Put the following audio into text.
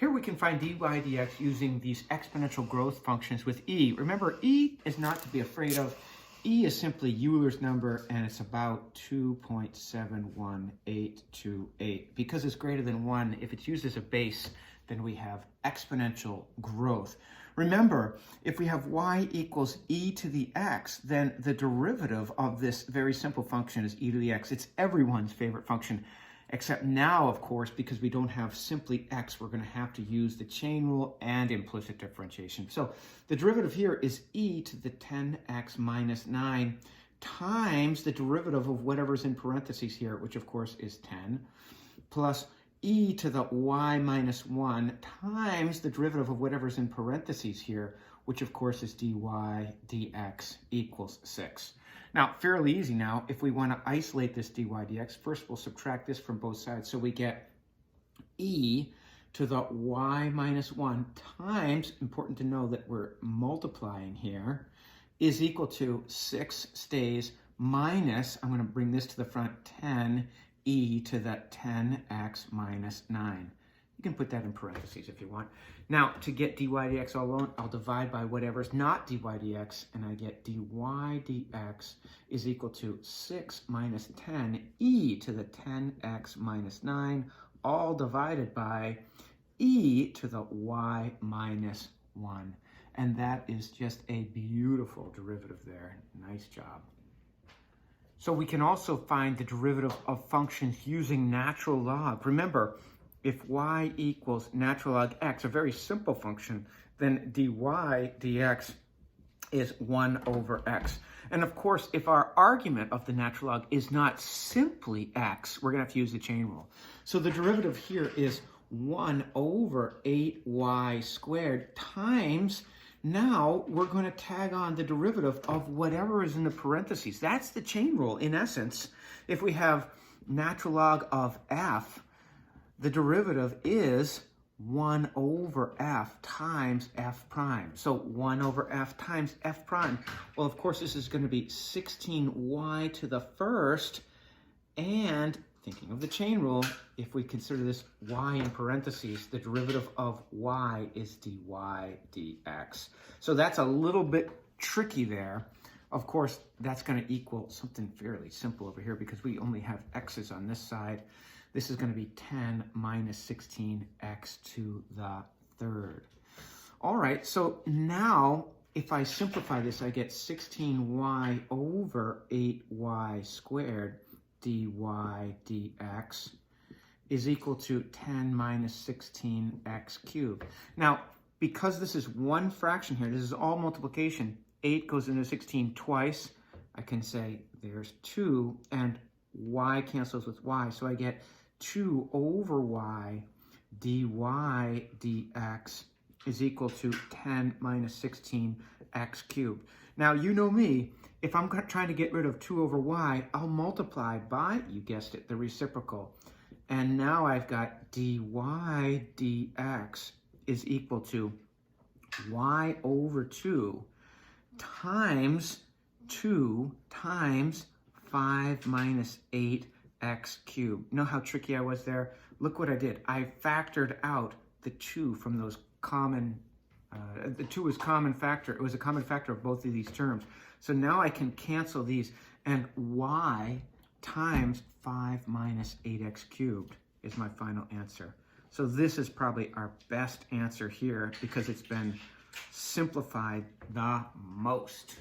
Here we can find dy dx using these exponential growth functions with e. Remember, e is not to be afraid of. E is simply Euler's number, and it's about 2.71828. Because it's greater than 1, if it's used as a base, then we have exponential growth. Remember, if we have y equals e to the x, then the derivative of this very simple function is e to the x. It's everyone's favorite function. Except now, of course, because we don't have simply x, we're going to have to use the chain rule and implicit differentiation. So the derivative here is e to the 10x minus 9 times the derivative of whatever's in parentheses here, which of course is 10, plus e to the y minus 1 times the derivative of whatever's in parentheses here, which of course is dy dx equals 6. Now, fairly easy now. If we want to isolate this dy dx, first we'll subtract this from both sides. So we get e to the y minus 1 times, important to know that we're multiplying here, is equal to 6 stays minus, I'm going to bring this to the front, 10 e to the 10x minus 9. You can put that in parentheses if you want. Now, to get dy dx all alone, I'll divide by whatever's not dy dx, and I get dy dx is equal to 6 minus 10 e to the 10x minus 9, all divided by e to the y minus 1. And that is just a beautiful derivative there. Nice job. So we can also find the derivative of functions using natural log. Remember, if y equals natural log x, a very simple function, then dy dx is 1 over x. And of course, if our argument of the natural log is not simply x, we're going to have to use the chain rule. So the derivative here is 1 over 8y squared times, now we're going to tag on the derivative of whatever is in the parentheses. That's the chain rule in essence. If we have natural log of f, the derivative is 1 over f times f prime. So 1 over f times f prime. Well, of course, this is going to be 16y to the first. And thinking of the chain rule, if we consider this y in parentheses, the derivative of y is dy dx. So that's a little bit tricky there. Of course, that's going to equal something fairly simple over here because we only have x's on this side. This is going to be 10 minus 16x to the third. All right, so now if I simplify this, I get 16y over 8y squared dy dx is equal to 10 minus 16x cubed. Now, because this is one fraction here, this is all multiplication, 8 goes into 16 twice, I can say there's 2, and y cancels with y, so I get 2 over y dy dx is equal to 10 minus 16x cubed. Now, you know me, if I'm trying to get rid of 2 over y, I'll multiply by, you guessed it, the reciprocal. And now I've got dy dx is equal to y over 2 times 2 times 5 minus 8x cubed. You know how tricky I was there? Look what I did. I factored out the 2 from those common, the 2 was common factor. It was a common factor of both of these terms. So now I can cancel these, and y times 5 minus 8x cubed is my final answer. So this is probably our best answer here because it's been simplified the most.